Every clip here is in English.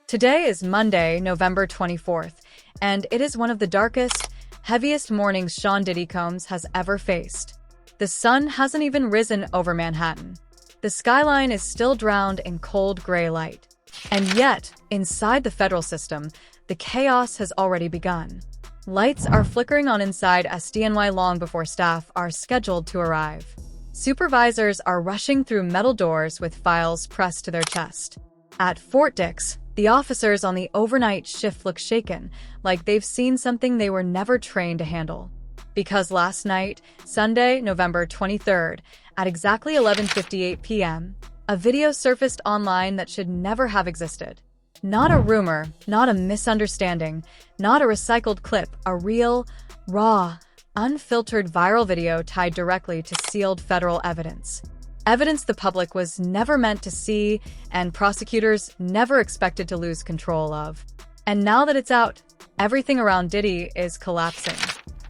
Today is Monday, November 24th, and it is one of the darkest, heaviest mornings Sean Diddy Combs has ever faced. The sun hasn't even risen over Manhattan. The skyline is still drowned in cold gray light. And yet, inside the federal system, the chaos has already begun. Lights are flickering on inside SDNY long before staff are scheduled to arrive. Supervisors are rushing through metal doors with files pressed to their chest. At Fort Dix, the officers on the overnight shift look shaken, like they've seen something they were never trained to handle. Because last night, Sunday, November 23rd, at exactly 11:58 p.m., a video surfaced online that should never have existed. Not a rumor, not a misunderstanding, not a recycled clip, a real, raw, unfiltered viral video tied directly to sealed federal evidence. Evidence the public was never meant to see and prosecutors never expected to lose control of. And now that it's out, everything around Diddy is collapsing.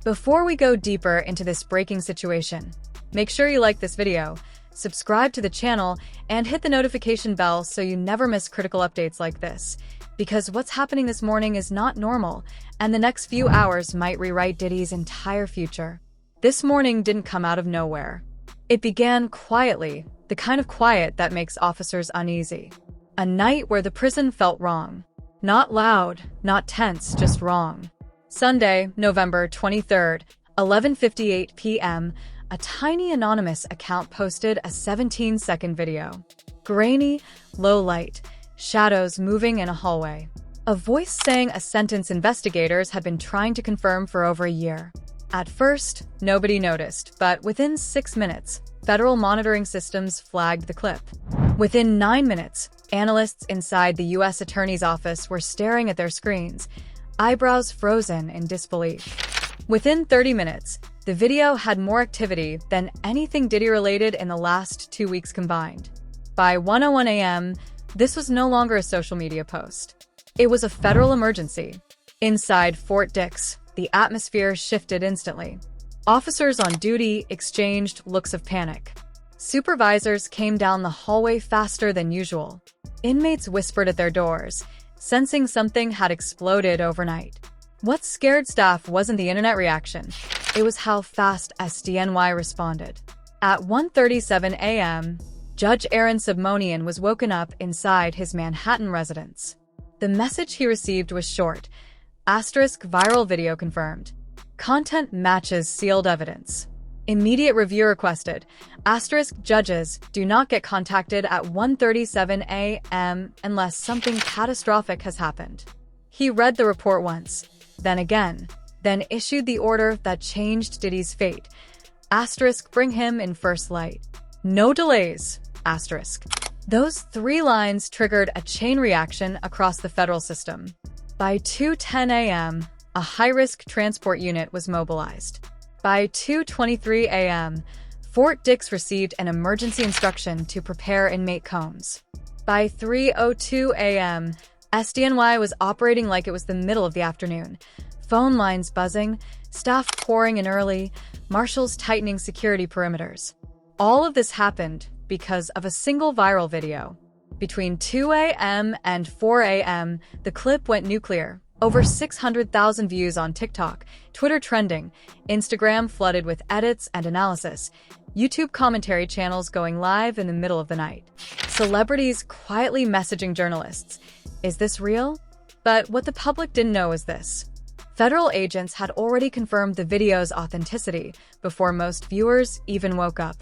Before we go deeper into this breaking situation, make sure you like this video, subscribe to the channel, and hit the notification bell so you never miss critical updates like this. Because what's happening this morning is not normal, and the next few hours might rewrite Diddy's entire future. This morning didn't come out of nowhere. It began quietly, the kind of quiet that makes officers uneasy. A night where the prison felt wrong. Not loud, not tense, just wrong. Sunday, November 23rd, 11:58 p.m., a tiny anonymous account posted a 17-second video. Grainy, low light, shadows moving in a hallway. A voice saying a sentence investigators had been trying to confirm for over a year. At first, nobody noticed, but within 6 minutes, federal monitoring systems flagged the clip. Within 9 minutes, analysts inside the U.S. Attorney's Office were staring at their screens, eyebrows frozen in disbelief. Within 30 minutes, the video had more activity than anything Diddy-related in the last 2 weeks combined. By 1:01 a.m., this was no longer a social media post. It was a federal emergency. Inside Fort Dix, the atmosphere shifted instantly. Officers on duty exchanged looks of panic. Supervisors came down the hallway faster than usual. Inmates whispered at their doors, sensing something had exploded overnight. What scared staff wasn't the internet reaction. It was how fast SDNY responded. At 1:37 a.m., Judge Aaron Submonian was woken up inside his Manhattan residence. The message he received was short. Viral video confirmed. Content matches sealed evidence. Immediate review requested. Judges do not get contacted at 1:37 a.m. unless something catastrophic has happened. He read the report once, then again, then issued the order that changed Diddy's fate. Bring him in first light. No delays. Those 3 lines triggered a chain reaction across the federal system. By 2:10 a.m., a high-risk transport unit was mobilized. By 2:23 a.m., Fort Dix received an emergency instruction to prepare inmate Combs. By 3:02 a.m., SDNY was operating like it was the middle of the afternoon. Phone lines buzzing, staff pouring in early, marshals tightening security perimeters. All of this happened because of a single viral video. Between 2 a.m. and 4 a.m., the clip went nuclear. Over 600,000 views on TikTok, Twitter trending, Instagram flooded with edits and analysis, YouTube commentary channels going live in the middle of the night. Celebrities quietly messaging journalists. Is this real? But what the public didn't know is this. Federal agents had already confirmed the video's authenticity before most viewers even woke up.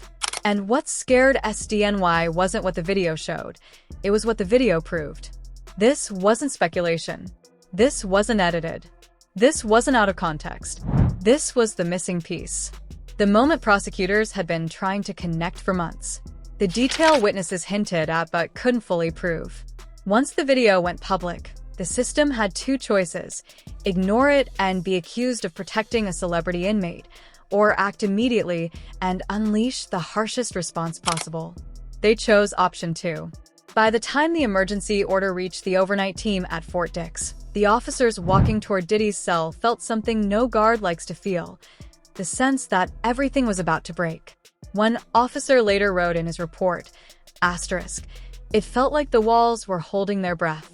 And what scared SDNY wasn't what the video showed. It was what the video proved. This wasn't speculation. This wasn't edited. This wasn't out of context. This was the missing piece. The moment prosecutors had been trying to connect for months. The detail witnesses hinted at but couldn't fully prove. Once the video went public, the system had 2 choices: ignore it and be accused of protecting a celebrity inmate, or act immediately and unleash the harshest response possible. They chose option 2. By the time the emergency order reached the overnight team at Fort Dix, the officers walking toward Diddy's cell felt something no guard likes to feel, the sense that everything was about to break. One officer later wrote in his report, "It felt like the walls were holding their breath."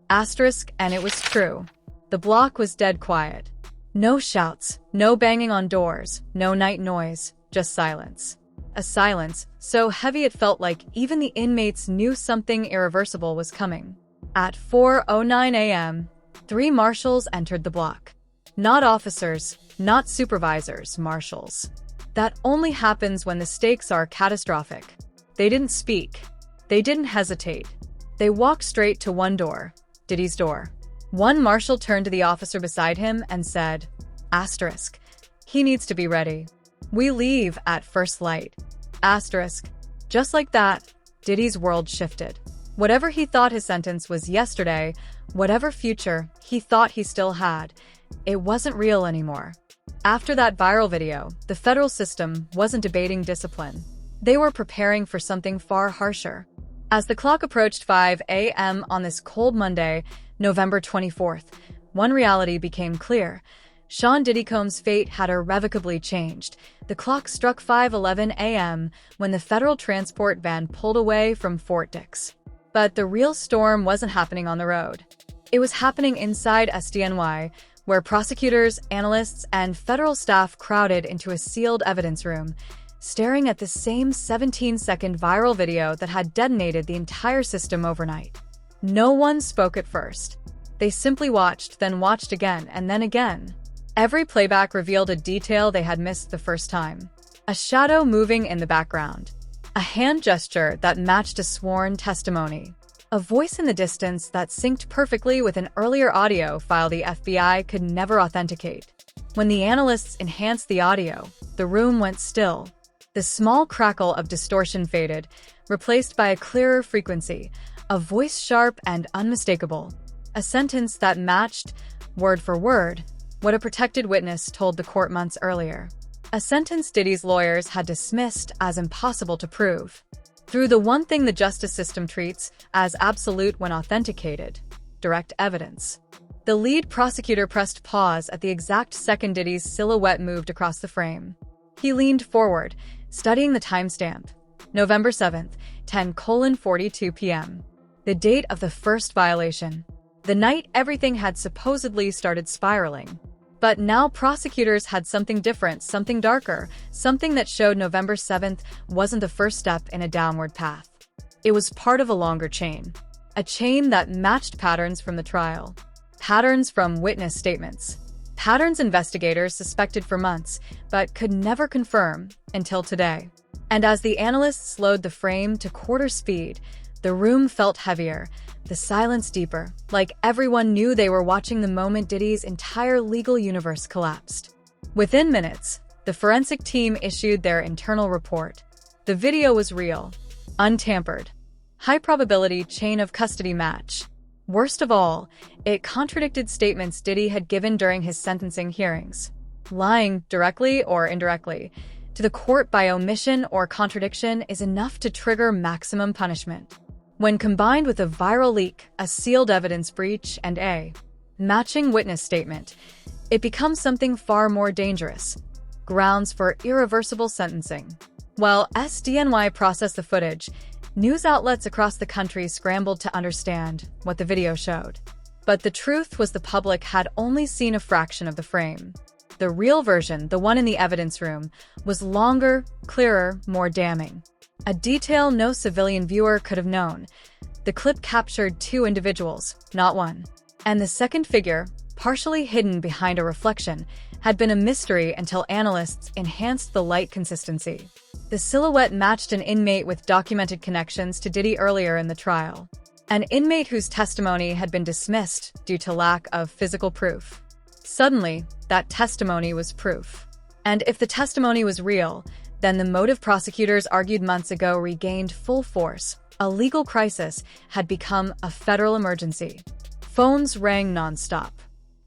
And it was true. The block was dead quiet. No shouts, no banging on doors, no night noise, just silence. A silence so heavy it felt like even the inmates knew something irreversible was coming. At 4:09 a.m., 3 marshals entered the block. Not officers, not supervisors, marshals. That only happens when the stakes are catastrophic. They didn't speak. They didn't hesitate. They walked straight to one door, Diddy's door. One marshal turned to the officer beside him and said, "He needs to be ready. We leave at first light." Just like that, Diddy's world shifted. Whatever he thought his sentence was yesterday, whatever future he thought he still had, it wasn't real anymore. After that viral video, the federal system wasn't debating discipline. They were preparing for something far harsher. As the clock approached 5 a.m. on this cold Monday, November 24th, one reality became clear. Sean Diddy Combs' fate had irrevocably changed. The clock struck 5:11 a.m. when the federal transport van pulled away from Fort Dix. But the real storm wasn't happening on the road. It was happening inside SDNY, where prosecutors, analysts, and federal staff crowded into a sealed evidence room, staring at the same 17-second viral video that had detonated the entire system overnight. No one spoke at first. They simply watched, then watched again, and then again. Every playback revealed a detail they had missed the first time. A shadow moving in the background. A hand gesture that matched a sworn testimony. A voice in the distance that synced perfectly with an earlier audio file the FBI could never authenticate. When the analysts enhanced the audio, the room went still. The small crackle of distortion faded, replaced by a clearer frequency, a voice sharp and unmistakable. A sentence that matched, word for word, what a protected witness told the court months earlier. A sentence Diddy's lawyers had dismissed as impossible to prove. Through the one thing the justice system treats as absolute when authenticated, direct evidence. The lead prosecutor pressed pause at the exact second Diddy's silhouette moved across the frame. He leaned forward, studying the timestamp. November 7th, 10:42 p.m. The date of the first violation. The night everything had supposedly started spiraling. But now prosecutors had something different, something darker, something that showed November 7th wasn't the first step in a downward path. It was part of a longer chain. A chain that matched patterns from the trial. Patterns from witness statements. Patterns investigators suspected for months, but could never confirm until today. And as the analysts slowed the frame to quarter speed, the room felt heavier, the silence deeper, like everyone knew they were watching the moment Diddy's entire legal universe collapsed. Within minutes, the forensic team issued their internal report. The video was real, untampered, high-probability chain of custody match. Worst of all, it contradicted statements Diddy had given during his sentencing hearings, lying directly or indirectly to the court by omission or contradiction is enough to trigger maximum punishment. When combined with a viral leak, a sealed evidence breach, and a matching witness statement, it becomes something far more dangerous. Grounds for irreversible sentencing. While SDNY processed the footage, news outlets across the country scrambled to understand what the video showed. But the truth was the public had only seen a fraction of the frame. The real version, the one in the evidence room, was longer, clearer, more damning. A detail no civilian viewer could have known. The clip captured 2 individuals, not one. And the second figure, partially hidden behind a reflection, had been a mystery until analysts enhanced the light consistency. The silhouette matched an inmate with documented connections to Diddy earlier in the trial. An inmate whose testimony had been dismissed due to lack of physical proof. Suddenly, that testimony was proof. And if the testimony was real, then the motive prosecutors argued months ago regained full force. A legal crisis had become a federal emergency. Phones rang nonstop.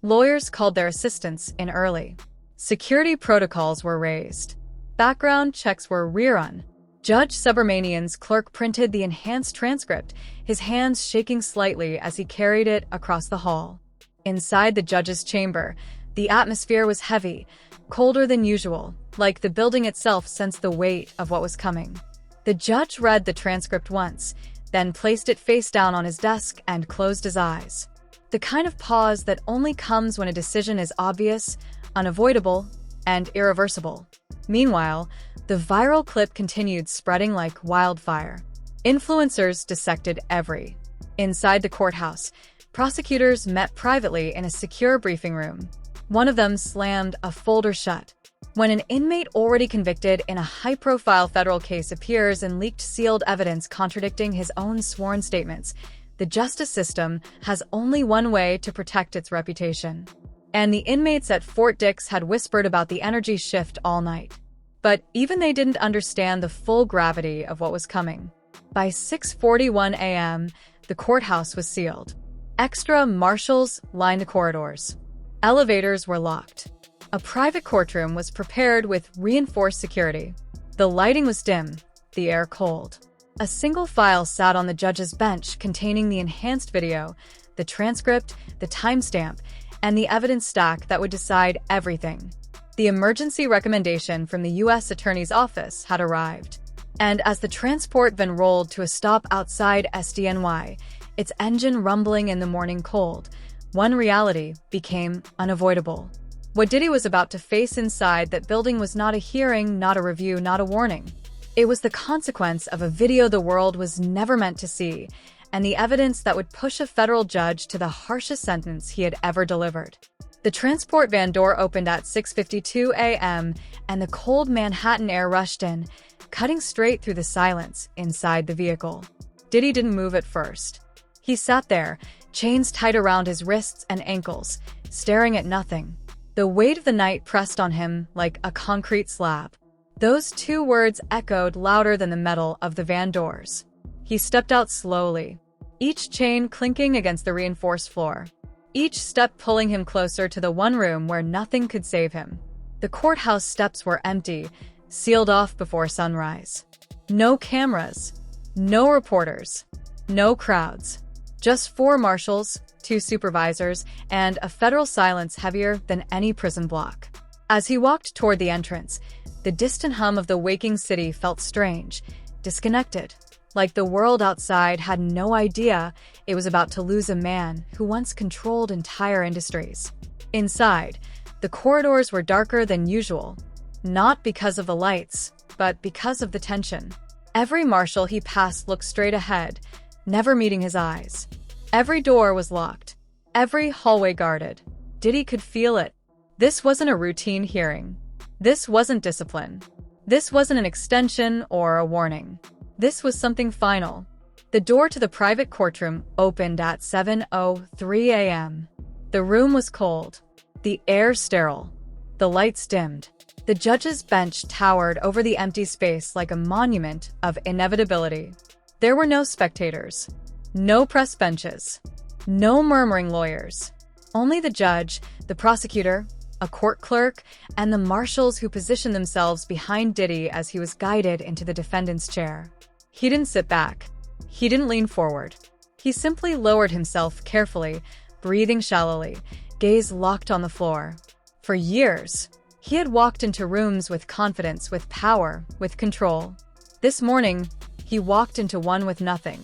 Lawyers called their assistants in early. Security protocols were raised. Background checks were rerun. Judge Subramanian's clerk printed the enhanced transcript, his hands shaking slightly as he carried it across the hall. Inside the judge's chamber, the atmosphere was heavy, colder than usual, like the building itself sensed the weight of what was coming. The judge read the transcript once, then placed it face down on his desk and closed his eyes. The kind of pause that only comes when a decision is obvious, unavoidable, and irreversible. Meanwhile, the viral clip continued spreading like wildfire. Influencers dissected every. Inside the courthouse, prosecutors met privately in a secure briefing room. One of them slammed a folder shut. When an inmate already convicted in a high-profile federal case appears and leaked sealed evidence contradicting his own sworn statements, the justice system has only one way to protect its reputation. And the inmates at Fort Dix had whispered about the energy shift all night. But even they didn't understand the full gravity of what was coming. By 6:41 a.m., the courthouse was sealed. Extra marshals lined the corridors. Elevators were locked. A private courtroom was prepared with reinforced security. The lighting was dim, the air cold. A single file sat on the judge's bench containing the enhanced video, the transcript, the timestamp, and the evidence stack that would decide everything. The emergency recommendation from the U.S. Attorney's Office had arrived. And as the transport van rolled to a stop outside SDNY, its engine rumbling in the morning cold, one reality became unavoidable. What Diddy was about to face inside that building was not a hearing, not a review, not a warning. It was the consequence of a video the world was never meant to see, and the evidence that would push a federal judge to the harshest sentence he had ever delivered. The transport van door opened at 6:52 a.m., and the cold Manhattan air rushed in, cutting straight through the silence inside the vehicle. Diddy didn't move at first. He sat there, chains tight around his wrists and ankles, staring at nothing. The weight of the night pressed on him like a concrete slab. Those two words echoed louder than the metal of the van doors. He stepped out slowly, each chain clinking against the reinforced floor, each step pulling him closer to the one room where nothing could save him. The courthouse steps were empty, sealed off before sunrise. No cameras, no reporters, no crowds. Just 4 marshals, 2 supervisors, and a federal silence heavier than any prison block. As he walked toward the entrance, the distant hum of the waking city felt strange, disconnected, like the world outside had no idea it was about to lose a man who once controlled entire industries. Inside, the corridors were darker than usual, not because of the lights, but because of the tension. Every marshal he passed looked straight ahead, never meeting his eyes. Every door was locked, every hallway guarded. Diddy could feel it. This wasn't a routine hearing. This wasn't discipline. This wasn't an extension or a warning. This was something final. The door to the private courtroom opened at 7:03 a.m. The room was cold, the air sterile, the lights dimmed. The judge's bench towered over the empty space like a monument of inevitability. There were no spectators, no press benches, no murmuring lawyers. Only the judge, the prosecutor, a court clerk, and the marshals who positioned themselves behind Diddy as he was guided into the defendant's chair. He didn't sit back. He didn't lean forward. He simply lowered himself carefully, breathing shallowly, gaze locked on the floor. For years, he had walked into rooms with confidence, with power, with control. This morning, he walked into one with nothing.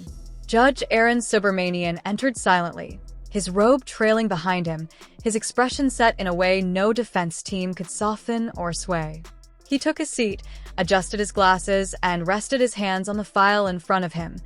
Judge Aaron Subramanian entered silently, his robe trailing behind him, his expression set in a way no defense team could soften or sway. He took his seat, adjusted his glasses, and rested his hands on the file in front of him,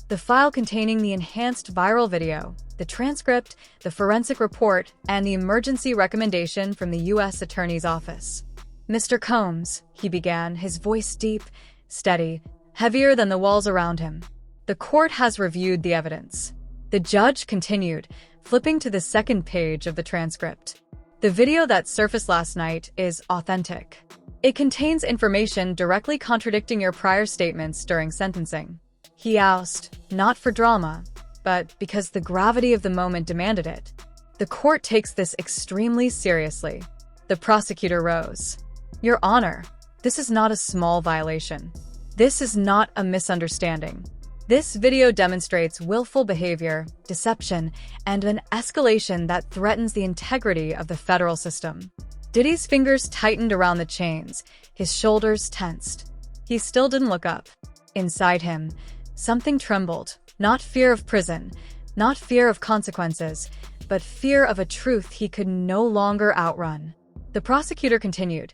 the file containing the enhanced viral video, the transcript, the forensic report, and the emergency recommendation from the U.S. Attorney's Office. "Mr. Combs," he began, his voice deep, steady, heavier than the walls around him. "The court has reviewed the evidence." The judge continued, flipping to the second page of the transcript. "The video that surfaced last night is authentic. It contains information directly contradicting your prior statements during sentencing." He asked, not for drama, but because the gravity of the moment demanded it. "The court takes this extremely seriously." The prosecutor rose. "Your Honor, this is not a small violation. This is not a misunderstanding. This video demonstrates willful behavior, deception, and an escalation that threatens the integrity of the federal system." Diddy's fingers tightened around the chains, his shoulders tensed. He still didn't look up. Inside him, something trembled, not fear of prison, not fear of consequences, but fear of a truth he could no longer outrun. The prosecutor continued,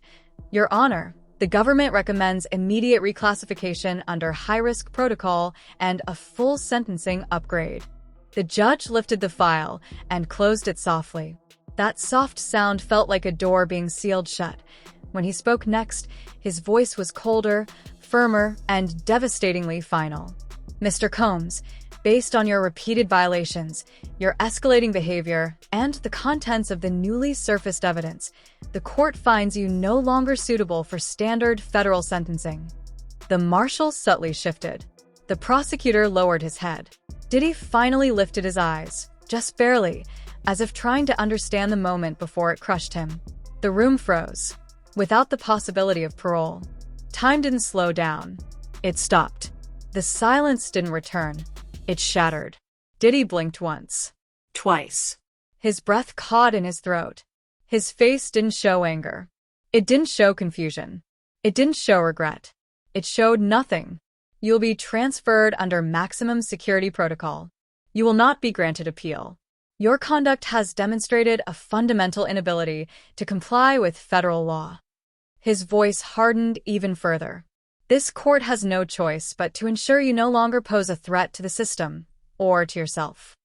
"Your Honor, the government recommends immediate reclassification under high-risk protocol and a full sentencing upgrade." The judge lifted the file and closed it softly. That soft sound felt like a door being sealed shut. When he spoke next, his voice was colder, firmer, and devastatingly final. "Mr. Combs, based on your repeated violations, your escalating behavior, and the contents of the newly surfaced evidence, the court finds you no longer suitable for standard federal sentencing." The marshal subtly shifted. The prosecutor lowered his head. Diddy finally lifted his eyes, just barely, as if trying to understand the moment before it crushed him. The room froze, without the possibility of parole. Time didn't slow down. It stopped. The silence didn't return. It shattered. Diddy blinked once. Twice. His breath caught in his throat. His face didn't show anger. It didn't show confusion. It didn't show regret. It showed nothing. "You'll be transferred under maximum security protocol. You will not be granted appeal. Your conduct has demonstrated a fundamental inability to comply with federal law." His voice hardened even further. "This court has no choice but to ensure you no longer pose a threat to the system or to yourself."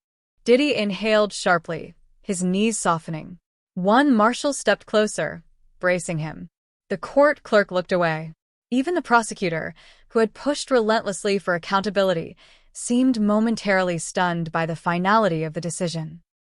Diddy inhaled sharply, his knees softening. One marshal stepped closer, bracing him. The court clerk looked away. Even the prosecutor, who had pushed relentlessly for accountability, seemed momentarily stunned by the finality of the decision.